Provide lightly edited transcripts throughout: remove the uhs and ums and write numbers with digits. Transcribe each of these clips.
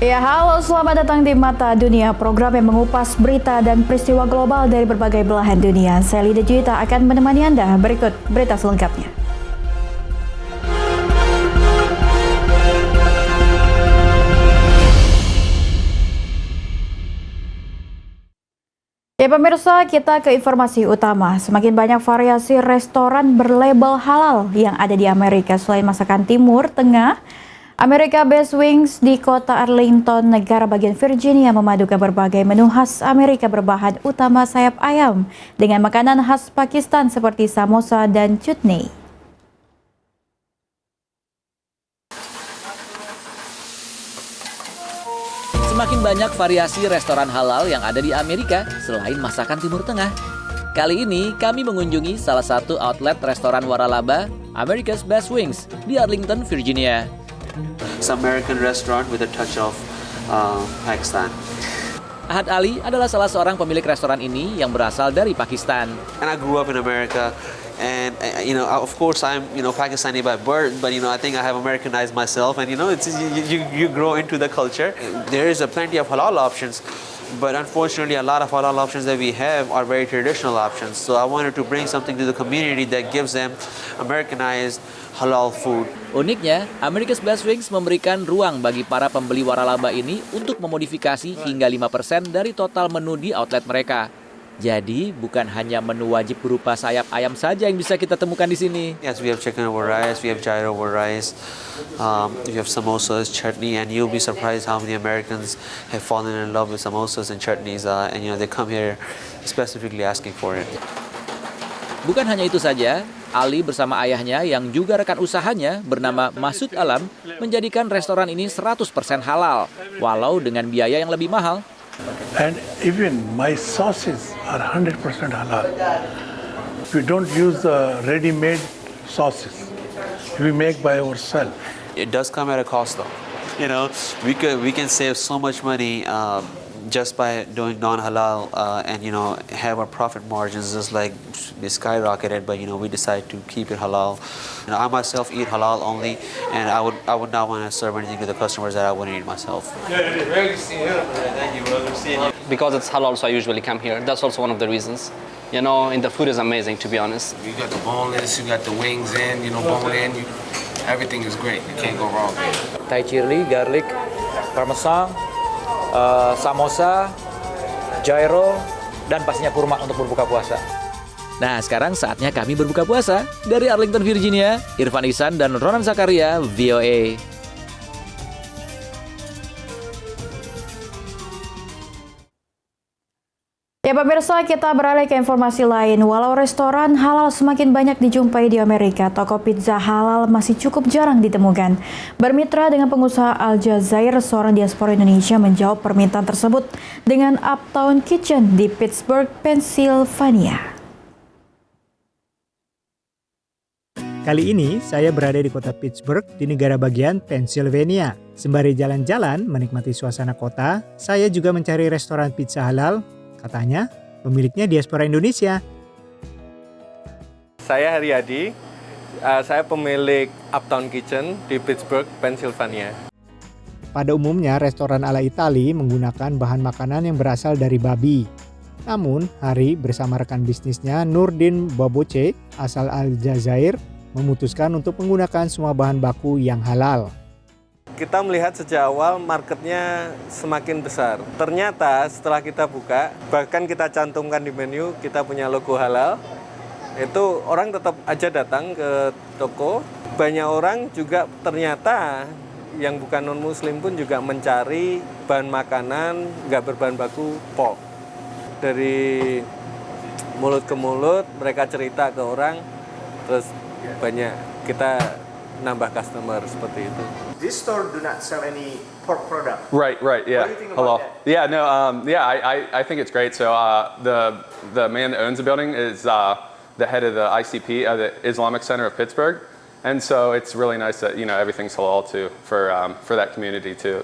Ya, halo, selamat datang di Mata Dunia, program yang mengupas berita dan peristiwa global dari berbagai belahan dunia. Saya Lida Juwita akan menemani Anda. Berikut berita selengkapnya. Ya pemirsa, kita ke informasi utama. Semakin banyak variasi restoran berlabel halal yang ada di Amerika. Selain masakan Timur Tengah, America Best Wings di kota Arlington, negara bagian Virginia, memadukan berbagai menu khas Amerika berbahan utama sayap ayam dengan makanan khas Pakistan seperti samosa dan chutney. Semakin banyak variasi restoran halal yang ada di Amerika selain masakan Timur Tengah. Kali ini kami mengunjungi salah satu outlet restoran waralaba, America's Best Wings di Arlington, Virginia. It's an American restaurant with a touch of Pakistan. Ahad Ali adalah salah seorang pemilik restoran ini yang berasal dari Pakistan. And I grew up in America, and of course I'm Pakistani by birth, but I think I have Americanized myself, and it's you grow into the culture. There is plenty of halal options, but unfortunately a lot of halal options that we have are very traditional options. So I wanted to bring something to the community that gives them Americanized halal food. Uniknya, America's Best Wings memberikan ruang bagi para pembeli waralaba ini untuk memodifikasi hingga 5% dari total menu di outlet mereka. Jadi, bukan hanya menu wajib berupa sayap ayam saja yang bisa kita temukan di sini. Yes, we have chicken over rice, we have gyro over rice, we have samosas, chutney, and you'll be surprised how many Americans have fallen in love with samosas and chutneys, and they come here specifically asking for it. Bukan hanya itu saja, Ali bersama ayahnya yang juga rekan usahanya bernama Masud Alam menjadikan restoran ini 100% halal, walau dengan biaya yang lebih mahal. And even my sauces are 100% halal. We don't use ready-made sauces. We make by ourselves. It does come at a cost, though. We can save so much money just by doing non-halal, and have our profit margins just like be skyrocketed. But we decide to keep it halal. I myself eat halal only, and I would not want to serve anything to the customers that I wouldn't eat myself. Thank you, brother. Because it's halal, so I usually come here. That's also one of the reasons. And the food is amazing, to be honest. You got the boneless, you got the wings in, bone in. Everything is great. You can't go wrong. Thai chili, garlic, parmesan, samosa, gyro, dan pastinya kurma untuk berbuka puasa. Nah, sekarang saatnya kami berbuka puasa. Dari Arlington, Virginia, Irfan Ihsan dan Ronan Zakaria, VOA. Ya pemirsa, kita beralih ke informasi lain. Walau restoran halal semakin banyak dijumpai di Amerika, toko pizza halal masih cukup jarang ditemukan. Bermitra dengan pengusaha Al Jazair, seorang diaspora Indonesia menjawab permintaan tersebut dengan Uptown Kitchen di Pittsburgh, Pennsylvania. Kali ini saya berada di kota Pittsburgh di negara bagian Pennsylvania. Sembari jalan-jalan menikmati suasana kota, saya juga mencari restoran pizza halal. Katanya, pemiliknya diaspora Indonesia. Saya Haryadi, saya pemilik Uptown Kitchen di Pittsburgh, Pennsylvania. Pada umumnya, restoran ala Itali menggunakan bahan makanan yang berasal dari babi. Namun, Hari bersama rekan bisnisnya Nurdin Baboche, asal Aljazair, memutuskan untuk menggunakan semua bahan baku yang halal. Kita melihat sejak awal marketnya semakin besar. Ternyata setelah kita buka, bahkan kita cantumkan di menu, kita punya logo halal, itu orang tetap aja datang ke toko. Banyak orang juga ternyata yang bukan non-muslim pun juga mencari bahan makanan nggak berbahan baku pork. Dari mulut ke mulut, mereka cerita ke orang, terus banyak kita nambah customer seperti itu. This store do not sell any pork product. Right, yeah. What do you think about that? Yeah, no, I think it's great. So the man that owns the building is the head of the ICP, the Islamic Center of Pittsburgh, and so it's really nice that everything's halal too for that community too.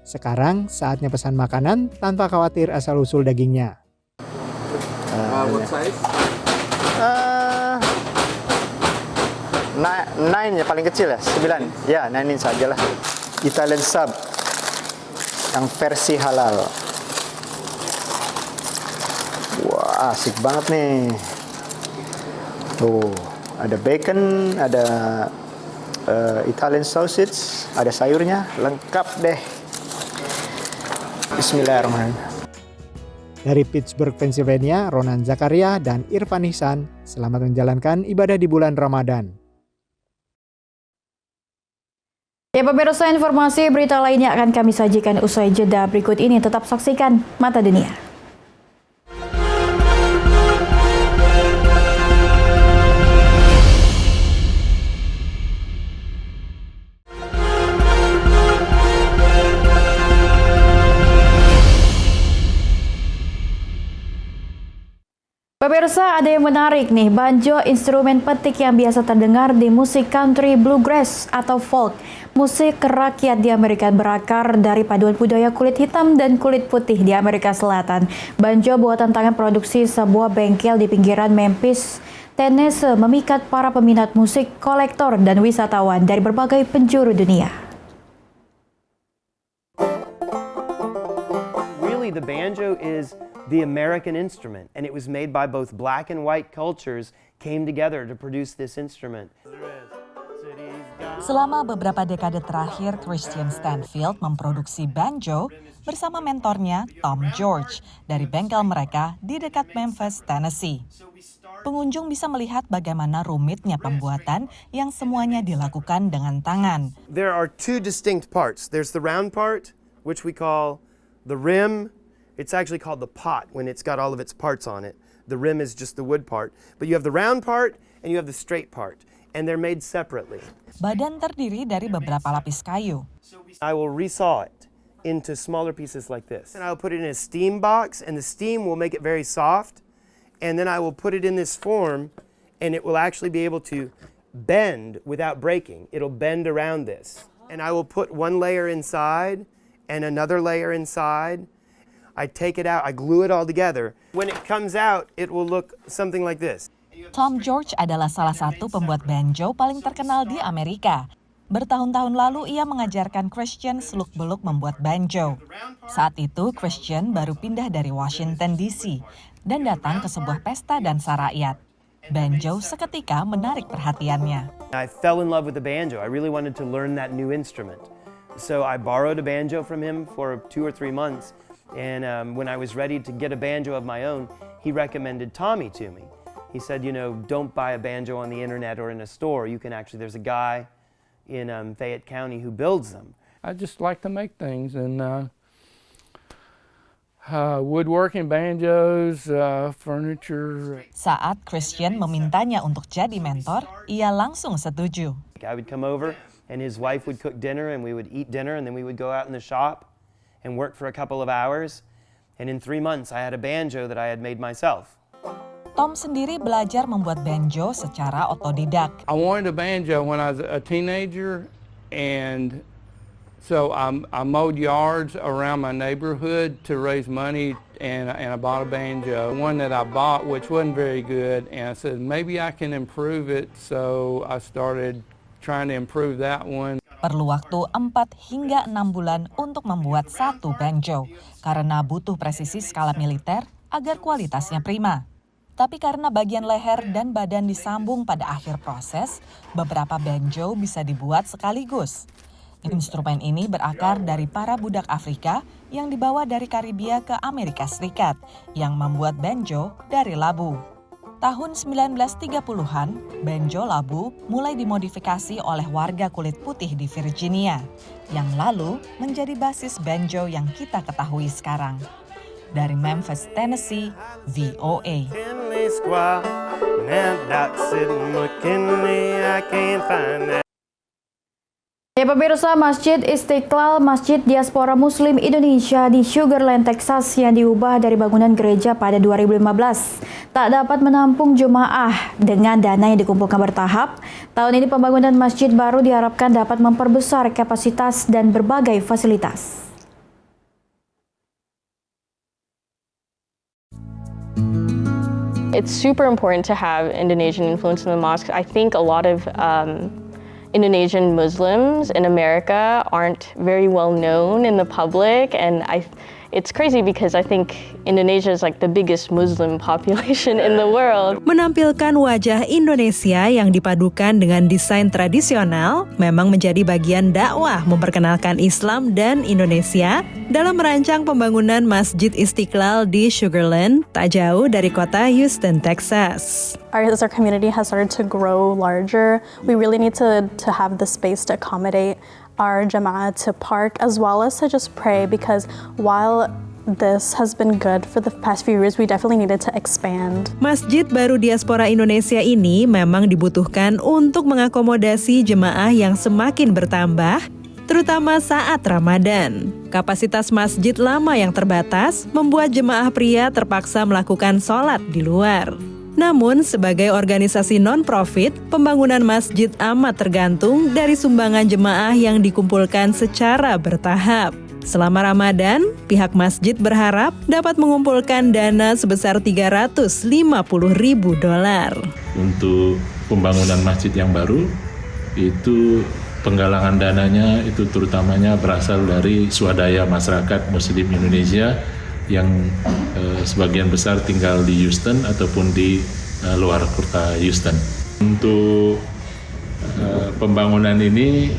Sekarang saatnya pesan makanan tanpa khawatir asal-usul dagingnya. What size? 9 ya paling kecil ya, 9. Ya, 9 sajalah. Italian sub. yang versi halal. Wah, asik banget nih. Tuh, ada bacon, ada Italian sausage, ada sayurnya, lengkap deh. Bismillahirrahmanirrahim. Dari Pittsburgh, Pennsylvania, Ronan Zakaria dan Irfan Ihsan, selamat menjalankan ibadah di bulan Ramadan. Ya pemirsa, informasi berita lainnya akan kami sajikan usai jeda berikut ini. Tetap saksikan Mata Dunia. Pemirsa, ada yang menarik nih. Banjo, instrumen petik yang biasa terdengar di musik country, bluegrass atau folk. Musik rakyat di Amerika berakar dari paduan budaya kulit hitam dan kulit putih di Amerika Selatan. Banjo buatan tangan produksi sebuah bengkel di pinggiran Memphis, Tennessee memikat para peminat musik, kolektor, dan wisatawan dari berbagai penjuru dunia. Really, the banjo is the American instrument, and it was made by both black and white cultures came together to produce this instrument. Selama beberapa dekade terakhir, Christian Stanfield memproduksi banjo bersama mentornya Tom George dari bengkel mereka di dekat Memphis, Tennessee. Pengunjung bisa melihat bagaimana rumitnya pembuatan yang semuanya dilakukan dengan tangan. There are two distinct parts. There's the round part, which we call the rim. It's actually called the pot when it's got all of its parts on it. The rim is just the wood part. But you have the round part and you have the straight part. And they're made separately. Badan terdiri dari beberapa lapis kayu. I will resaw it into smaller pieces like this. And I'll put it in a steam box, and the steam will make it very soft. And then I will put it in this form, and it will actually be able to bend without breaking. It'll bend around this. And I will put one layer inside and another layer inside. I take it out, I glue it all together. When it comes out, it will look something like this. Tom George adalah salah satu pembuat banjo paling terkenal di Amerika. Bertahun-tahun lalu ia mengajarkan Christian seluk-beluk membuat banjo. Saat itu Christian baru pindah dari Washington DC dan datang ke sebuah pesta dansa rakyat. Banjo seketika menarik perhatiannya. I fell in love with the banjo. I really wanted to learn that new instrument. So I borrowed a banjo from him for 2 or 3 months. And when I was ready to get a banjo of my own, he recommended Tommy to me. He said, you know, don't buy a banjo on the internet or in a store. You can actually, there's a guy in Fayette County who builds them. I just like to make things, and woodworking, banjos, furniture. Saat Christian memintanya untuk jadi mentor, ia langsung setuju. I would come over and his wife would cook dinner and we would eat dinner and then we would go out in the shop and work for a couple of hours. And in 3 months, I had a banjo that I had made myself. Tom sendiri belajar membuat banjo secara otodidak. I wanted a banjo when I was a teenager, and so I mowed yards around my neighborhood to raise money, and I bought a banjo. One that I bought, which wasn't very good, and I said, maybe I can improve it, so I started trying to improve that one. Perlu waktu 4 hingga 6 bulan untuk membuat satu banjo, karena butuh presisi skala militer agar kualitasnya prima. Tapi karena bagian leher dan badan disambung pada akhir proses, beberapa banjo bisa dibuat sekaligus. Instrumen ini berakar dari para budak Afrika yang dibawa dari Karibia ke Amerika Serikat, yang membuat banjo dari labu. Tahun 1930-an, banjo labu mulai dimodifikasi oleh warga kulit putih di Virginia, yang lalu menjadi basis banjo yang kita ketahui sekarang. Dari Memphis, Tennessee, VOA. Ya pemirsa, Masjid Istiqlal, Masjid Diaspora Muslim Indonesia di Sugar Land, Texas yang diubah dari bangunan gereja pada 2015 tak dapat menampung jemaah dengan dana yang dikumpulkan bertahap. Tahun ini pembangunan masjid baru diharapkan dapat memperbesar kapasitas dan berbagai fasilitas. It's super important to have Indonesian influence in the mosque. I think a lot of Indonesian Muslims in America aren't very well known in the public, and it's crazy because I think Indonesia is like the biggest Muslim population in the world. Menampilkan wajah Indonesia yang dipadukan dengan desain tradisional memang menjadi bagian dakwah memperkenalkan Islam dan Indonesia dalam merancang pembangunan Masjid Istiqlal di Sugar Land, tak jauh dari kota Houston, Texas. As our community has started to grow larger, we really need to have the space to accommodate our Jama'ah to park as well as to just pray, because while this has been good for the past few years, we definitely needed to expand. Masjid baru diaspora Indonesia ini memang dibutuhkan untuk mengakomodasi jemaah yang semakin bertambah, terutama saat Ramadan. Kapasitas masjid lama yang terbatas membuat jemaah pria terpaksa melakukan sholat di luar. Namun, sebagai organisasi non-profit, pembangunan masjid amat tergantung dari sumbangan jemaah yang dikumpulkan secara bertahap. Selama Ramadan, pihak masjid berharap dapat mengumpulkan dana sebesar $350.000. Untuk pembangunan masjid yang baru, itu penggalangan dananya itu terutamanya berasal dari swadaya masyarakat Muslim Indonesia yang sebagian besar tinggal di Houston ataupun di luar kota Houston. Untuk pembangunan ini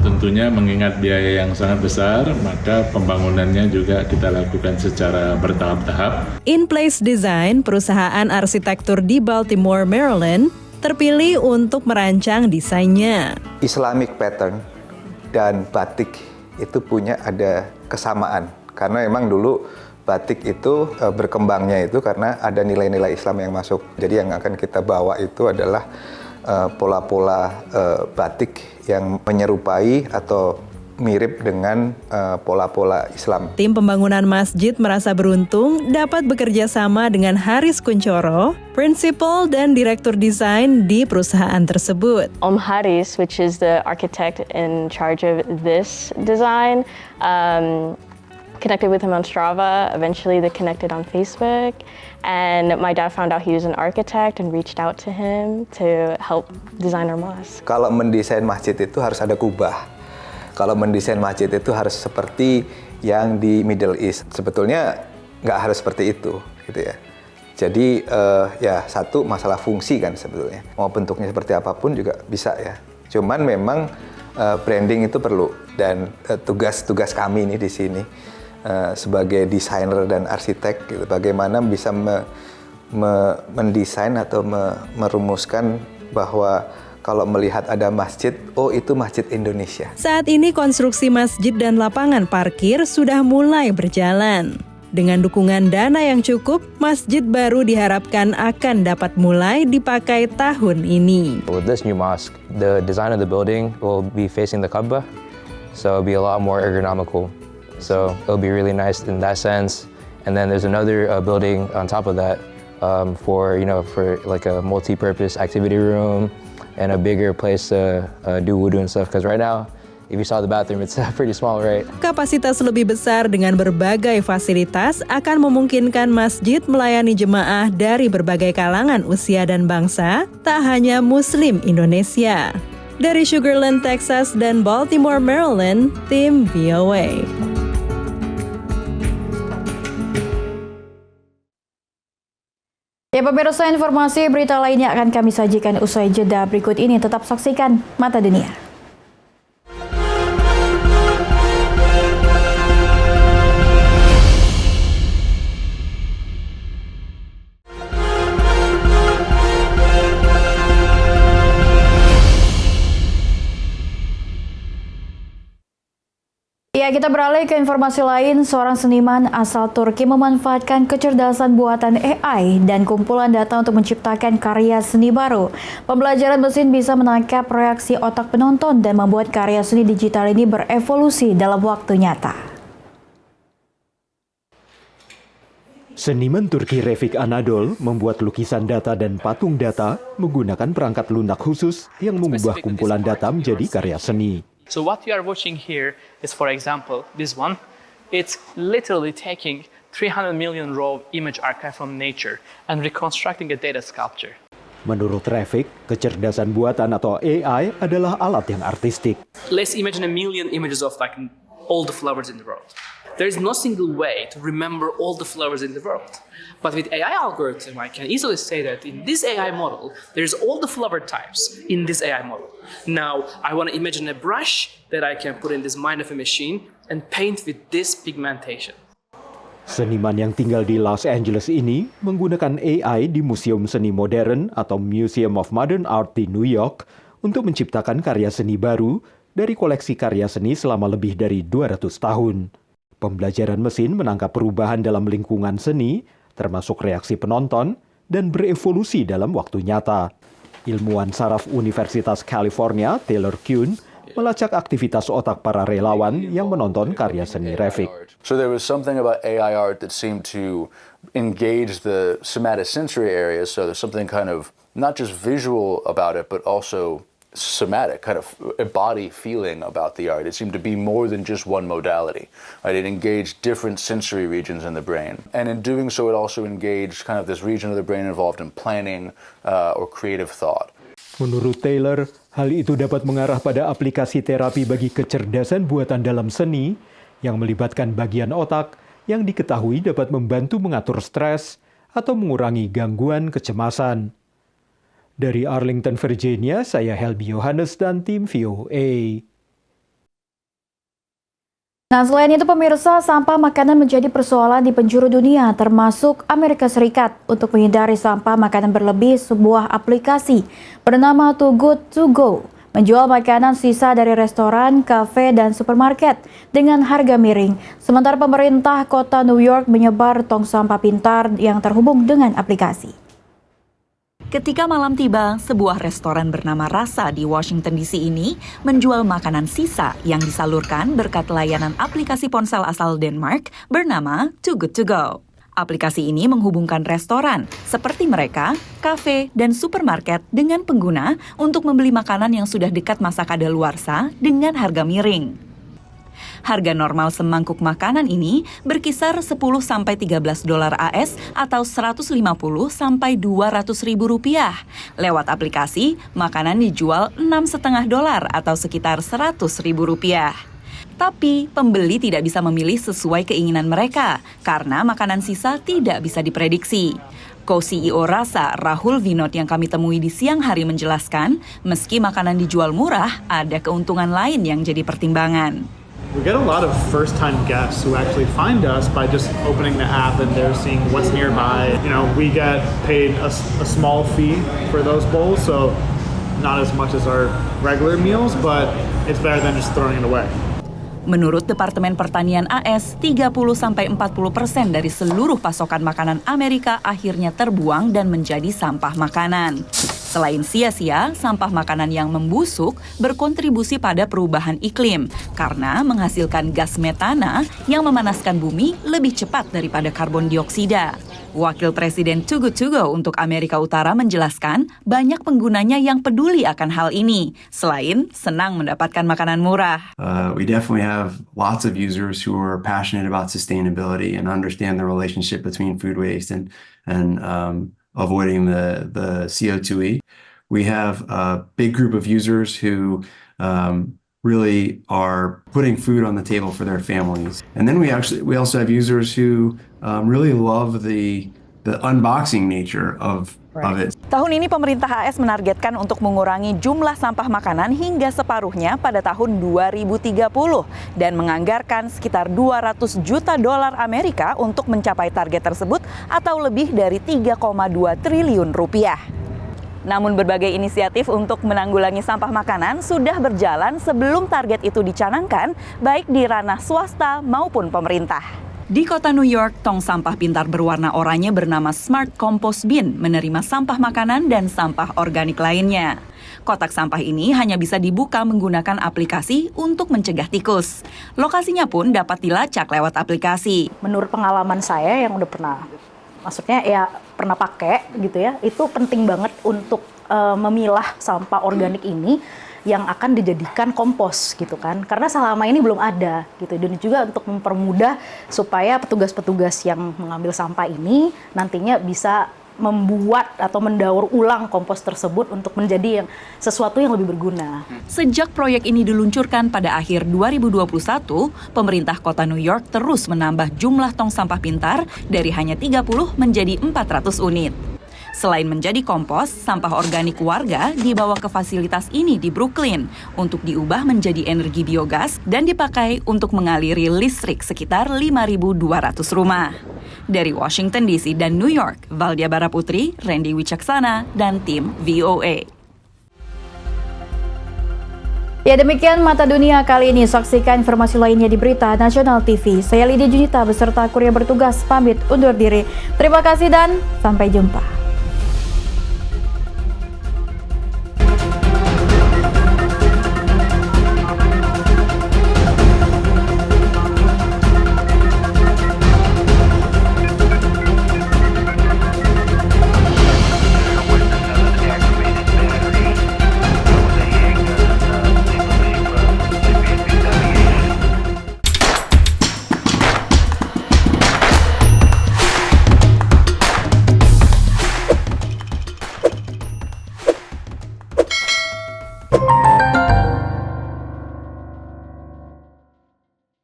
tentunya mengingat biaya yang sangat besar, maka pembangunannya juga kita lakukan secara bertahap-tahap. In Place Design, perusahaan arsitektur di Baltimore, Maryland, terpilih untuk merancang desainnya. Islamic pattern dan batik itu punya ada kesamaan, karena memang dulu batik itu berkembangnya itu karena ada nilai-nilai Islam yang masuk. Jadi yang akan kita bawa itu adalah pola-pola batik yang menyerupai atau mirip dengan pola-pola Islam. Tim pembangunan masjid merasa beruntung dapat bekerja sama dengan Haris Kuncoro, prinsipal dan direktur desain di perusahaan tersebut. Om Haris, which is the architect in charge of this design, connected with him on Strava. Eventually they connected on Facebook, and my dad found out he was an architect and reached out to him to help design our mosque. Kalau mendesain masjid itu harus ada kubah. Kalau mendesain masjid itu harus seperti yang di Middle East. Sebetulnya nggak harus seperti itu, gitu ya. Jadi ya satu masalah fungsi kan sebetulnya. Mau bentuknya seperti apapun juga bisa ya. Cuman memang branding itu perlu, dan tugas kami nih di sini sebagai desainer dan arsitek, gitu, bagaimana bisa mendesain atau merumuskan bahwa kalau melihat ada masjid, oh itu masjid Indonesia. Saat ini konstruksi masjid dan lapangan parkir sudah mulai berjalan. Dengan dukungan dana yang cukup, masjid baru diharapkan akan dapat mulai dipakai tahun ini. With this new mosque, the design of the building will be facing the Kaabah, so it'll be a lot more ergonomical. So it'll be really nice in that sense. And then there's another building on top of that for like a multi-purpose activity room and a bigger place to do wudu and stuff. Because right now, if you saw the bathroom, it's pretty small, right? Kapasitas lebih besar dengan berbagai fasilitas akan memungkinkan masjid melayani jemaah dari berbagai kalangan usia dan bangsa, tak hanya Muslim Indonesia. Dari Sugar Land, Texas dan Baltimore, Maryland, tim VOA. Ya pemirsa, informasi berita lainnya akan kami sajikan usai jeda berikut ini. Tetap saksikan Mata Dunia. Ya, kita beralih ke informasi lain. Seorang seniman asal Turki memanfaatkan kecerdasan buatan AI dan kumpulan data untuk menciptakan karya seni baru. Pembelajaran mesin bisa menangkap reaksi otak penonton dan membuat karya seni digital ini berevolusi dalam waktu nyata. Seniman Turki Refik Anadol membuat lukisan data dan patung data menggunakan perangkat lunak khusus yang mengubah kumpulan data menjadi karya seni. So what you are watching here is, for example, this one. It's literally taking 300 million raw image archive from nature and reconstructing a data sculpture. Menurut Rafik, kecerdasan buatan atau AI adalah alat yang artistik. Let's imagine a million images of like all the flowers in the world. There is no single way to remember all the flowers in the world. But with AI algorithm, I can easily say that in this AI model, there's all the flower types in this AI model. Now, I want to imagine a brush that I can put in this mind of a machine and paint with this pigmentation. Seniman yang tinggal di Los Angeles ini menggunakan AI di Museum Seni Modern atau Museum of Modern Art di New York untuk menciptakan karya seni baru dari koleksi karya seni selama lebih dari 200 tahun. Pembelajaran mesin menangkap perubahan dalam lingkungan seni, termasuk reaksi penonton, dan berevolusi dalam waktu nyata. Ilmuwan saraf Universitas California, Taylor Kuhn, melacak aktivitas otak para relawan yang menonton karya seni Rafik. So there was something about AI art that seemed to engage the somatosensory areas, so there's something kind of not just visual about it, but also somatic, kind of a body feeling about the art. It seemed to be more than just one modality. Right? It engaged different sensory regions in the brain. And in doing so, it also engaged kind of this region of the brain involved in planning or creative thought. Menurut Taylor, hal itu dapat mengarah pada aplikasi terapi bagi kecerdasan buatan dalam seni yang melibatkan bagian otak yang diketahui dapat membantu mengatur stres atau mengurangi gangguan kecemasan. Dari Arlington, Virginia, saya Helby Yohanes dan tim VOA. Nah, selain itu pemirsa, sampah makanan menjadi persoalan di penjuru dunia, termasuk Amerika Serikat. Untuk menghindari sampah makanan berlebih, sebuah aplikasi bernama Too Good To Go menjual makanan sisa dari restoran, kafe, dan supermarket dengan harga miring. Sementara pemerintah kota New York menyebar tong sampah pintar yang terhubung dengan aplikasi. Ketika malam tiba, sebuah restoran bernama Rasa di Washington DC ini menjual makanan sisa yang disalurkan berkat layanan aplikasi ponsel asal Denmark bernama Too Good To Go. Aplikasi ini menghubungkan restoran seperti mereka, kafe, dan supermarket dengan pengguna untuk membeli makanan yang sudah dekat masa kadaluarsa dengan harga miring. Harga normal semangkuk makanan ini berkisar 10-13 dolar AS atau 150-200 ribu rupiah. Lewat aplikasi, makanan dijual 6,5 dolar atau sekitar 100 ribu rupiah. Tapi pembeli tidak bisa memilih sesuai keinginan mereka karena makanan sisa tidak bisa diprediksi. Co-CEO Rasa, Rahul Vinod yang kami temui di siang hari menjelaskan, meski makanan dijual murah, ada keuntungan lain yang jadi pertimbangan. We get a lot of first-time guests who actually find us by just opening the app and they're seeing what's nearby. You know, we get paid a small fee for those bowls, so not as much as our regular meals, but it's better than just throwing it away. Menurut Departemen Pertanian AS, 30-40% dari seluruh pasokan makanan Amerika akhirnya terbuang dan menjadi sampah makanan. Selain sia-sia, sampah makanan yang membusuk berkontribusi pada perubahan iklim karena menghasilkan gas metana yang memanaskan bumi lebih cepat daripada karbon dioksida. Wakil Presiden Too Good To Go untuk Amerika Utara menjelaskan banyak penggunanya yang peduli akan hal ini, selain senang mendapatkan makanan murah. We definitely have lots of users who are passionate about sustainability and understand the relationship between food waste and avoiding the CO2e. We have a big group of users who really are putting food on the table for their families. And then we also have users who really love the unboxing nature of it. Tahun ini pemerintah AS menargetkan untuk mengurangi jumlah sampah makanan hingga separuhnya pada tahun 2030 dan menganggarkan sekitar 200 juta dolar Amerika untuk mencapai target tersebut atau lebih dari 3,2 triliun rupiah. Namun berbagai inisiatif untuk menanggulangi sampah makanan sudah berjalan sebelum target itu dicanangkan, baik di ranah swasta maupun pemerintah. Di kota New York, tong sampah pintar berwarna oranye bernama Smart Compost Bin menerima sampah makanan dan sampah organik lainnya. Kotak sampah ini hanya bisa dibuka menggunakan aplikasi untuk mencegah tikus. Lokasinya pun dapat dilacak lewat aplikasi. Menurut pengalaman saya yang udah pernah pakai gitu ya, itu penting banget untuk memilah sampah organik ini yang akan dijadikan kompos gitu kan, karena selama ini belum ada gitu, dan juga untuk mempermudah supaya petugas-petugas yang mengambil sampah ini nantinya bisa membuat atau mendaur ulang kompos tersebut untuk menjadi sesuatu yang lebih berguna. Sejak proyek ini diluncurkan pada akhir 2021, pemerintah kota New York terus menambah jumlah tong sampah pintar dari hanya 30 menjadi 400 unit. Selain menjadi kompos, sampah organik warga dibawa ke fasilitas ini di Brooklyn untuk diubah menjadi energi biogas dan dipakai untuk mengaliri listrik sekitar 5.200 rumah. Dari Washington DC dan New York, Valdia Baraputri, Randy Wicaksana, dan tim VOA. Ya, demikian Mata Dunia kali ini. Saksikan informasi lainnya di Berita Nasional TV. Saya Lydia Junita beserta kru yang bertugas pamit undur diri. Terima kasih dan sampai jumpa.